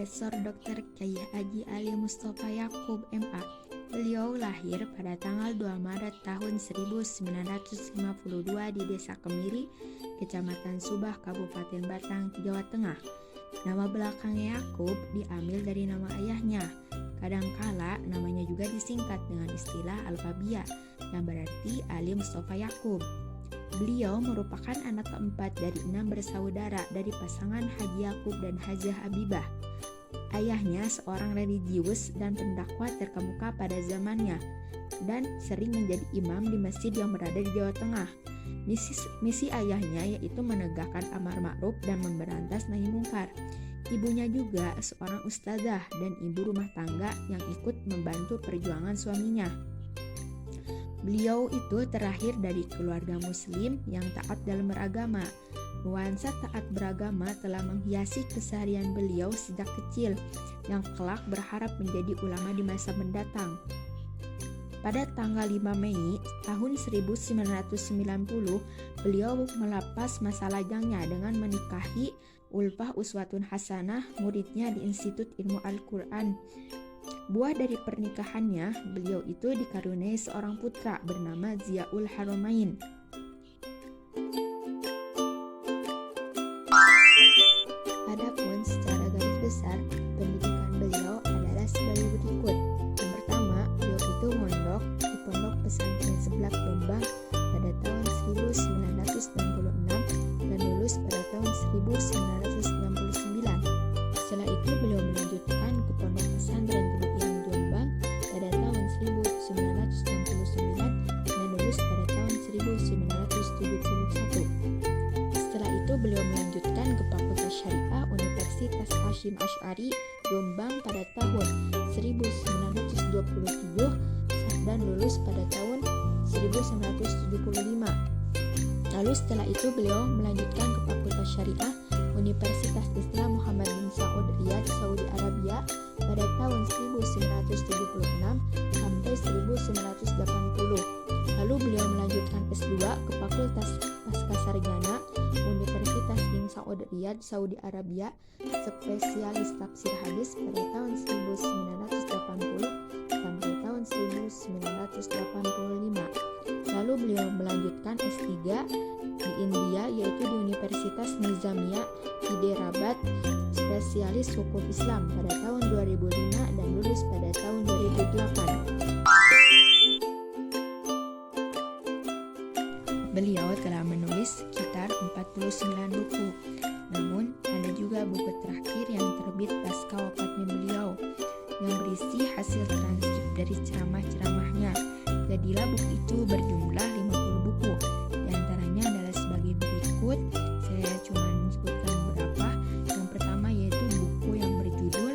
Profesor Dr. Kyai Haji Ali Mustafa Yakub MA. Beliau lahir pada tanggal 2 Maret tahun 1952 di Desa Kemiri, Kecamatan Subah, Kabupaten Batang, Jawa Tengah. Nama belakangnya Yakub diambil dari nama ayahnya. Kadangkala namanya juga disingkat dengan istilah Al-Fabia, yang berarti Ali Mustafa Yakub. Beliau merupakan anak keempat dari 6 bersaudara dari pasangan Haji Yakub dan Hajah Habibah. Ayahnya seorang religius dan pendakwah terkemuka pada zamannya dan sering menjadi imam di masjid yang berada di Jawa Tengah. Misi ayahnya yaitu menegakkan amar ma'ruf dan memberantas nahi mungkar. Ibunya juga seorang ustazah dan ibu rumah tangga yang ikut membantu perjuangan suaminya. Beliau itu terlahir dari keluarga muslim yang taat dalam beragama. Nuansa taat beragama telah menghiasi keseharian beliau sejak kecil, yang kelak berharap menjadi ulama di masa mendatang. Pada tanggal 5 Mei tahun 1990, beliau melepas masa lajangnya dengan menikahi Ulfah Uswatun Hasanah, muridnya di Institut Ilmu Al-Quran. Buah dari pernikahannya, beliau itu dikaruniai seorang putra bernama Ziaul Haramain. Adapun secara garis besar, pendidikan beliau adalah sebagai berikut. Yang pertama, beliau itu mondok di Pondok Pesantren Seblak Jombang pada tahun 1996 dan lulus pada tahun 1969. Setelah itu beliau melanjutkan ke Pondok Pesantren Teluk Ireng Jombang pada tahun 1969 dan lulus pada tahun 1971. Setelah itu beliau melanjutkan ke Fakultas Syariah Universitas Hasyim Asy'ari Jombang pada tahun 1927 dan lulus pada tahun 1975. Lalu setelah itu beliau melanjutkan ke Fakultas Syariah Universitas Islam Muhammad bin Saud Riyadh, Saudi Arabia pada tahun 1976 sampai 1980. Lalu beliau melanjutkan S2 ke Fakultas Pascasarjana Universitas King Saud Riyadh, Saudi Arabia, spesialis tafsir hadis pada tahun 1980 sampai tahun 1985. Lalu beliau melanjutkan S3 di India, yaitu di Universitas Nizamia Hyderabad, spesialis hukum Islam pada tahun 2005 dan lulus pada tahun 2008. Beliau telah menulis sekitar 49 buku. Namun, ada juga buku terakhir yang terbit pasca wafatnya beliau yang berisi hasil transkrip dari ceramah-ceramahnya. Jadilah buku itu berjumlah 50 buku. Di antaranya adalah sebagai berikut. Saya cuma sebutkan beberapa. Yang pertama yaitu buku yang berjudul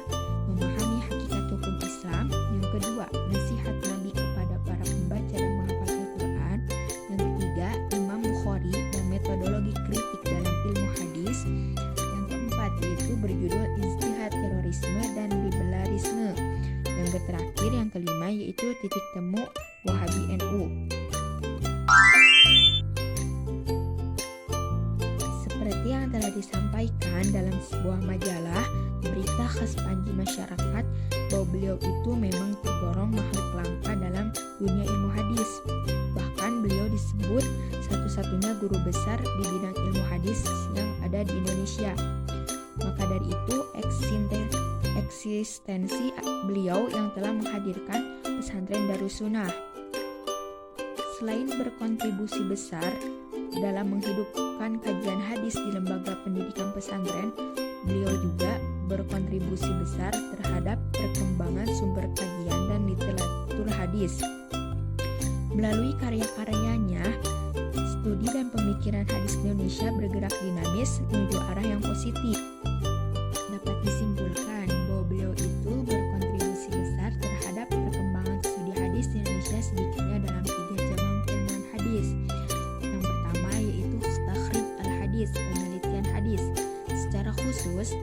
Memahami Hakikat Hukum Islam. Yang kedua, Nasihat Nabi kepada para pembaca dan menghafal Al-Quran. Yang ketiga, Imam Bukhari dan metodologi kritik dalam ilmu hadis. Yang keempat yaitu berjudul Ijtihad Terorisme dan Liberalisme. Yang terakhir, yang kelima yaitu Titik Temu Wahabi NU. Seperti yang telah disampaikan dalam sebuah majalah, berita khas Panji Masyarakat bahwa beliau itu memang tergolong makhluk langka dalam dunia ilmu hadis. Bahkan beliau disebut satu-satunya guru besar di bidang ilmu hadis yang ada di Indonesia. Maka dari itu, eksistensi beliau yang telah menghadirkan pesantren Darussunnah. Selain berkontribusi besar dalam menghidupkan kajian hadis di lembaga pendidikan pesantren, beliau juga berkontribusi besar terhadap perkembangan sumber kajian dan literatur hadis. Melalui karya-karyanya, studi dan pemikiran hadis Indonesia bergerak dinamis menuju arah yang positif. Dapat disimpulkan bahwa beliau itu berkontribusi besar terhadap perkembangan studi hadis di Indonesia sedikitnya dalam 3 cabang keilmuan hadis. Yang pertama yaitu takhrij al-hadis, penelitian hadis. Secara khusus,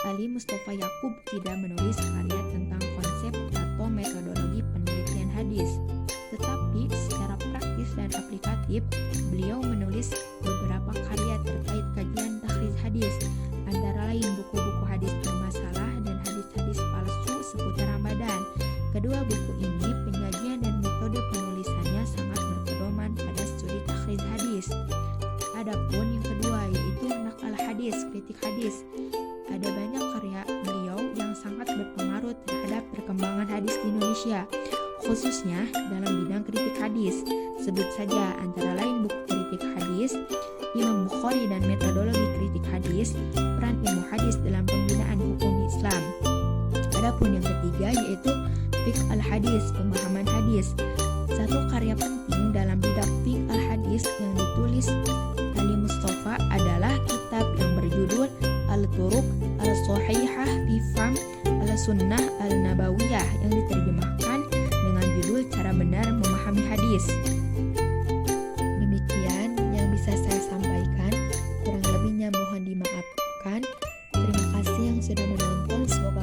Ali Mustafa Yakub tidak menulis karya tentang konsep atau metodologi penelitian hadis, tetapi secara praktis dan aplikatif, beliau menulis beberapa karya terkait kajian takhrij hadis, antara lain buku-buku hadis bermasalah dan Kedua buku ini, penyajian dan metode penulisannya sangat berpedoman pada studi takhrij hadis. Adapun yang kedua yaitu Naqal Hadis, kritik hadis. Ada banyak karya beliau yang sangat berpengaruh terhadap perkembangan hadis di Indonesia, khususnya dalam bidang kritik hadis. Sebut saja antara lain buku kritik hadis, Imam Bukhari dan metodologi kritik hadis, peran ilmu hadis dalam pembinaan hukum Islam. Adapun yang ketiga yaitu Fiqh al-Hadis, pemahaman hadis. Satu karya penting dalam bidang Fiqh al-Hadis yang ditulis Ali Mustafa adalah kitab yang berjudul Al-Turuq Al-Sahihah fi Fahm Al-Sunnah Al-Nabawiyah yang diterjemahkan dengan judul Cara Benar Memahami Hadis. Demikian yang bisa saya sampaikan, kurang lebihnya mohon dimaafkan. Terima kasih yang sudah menonton. Semoga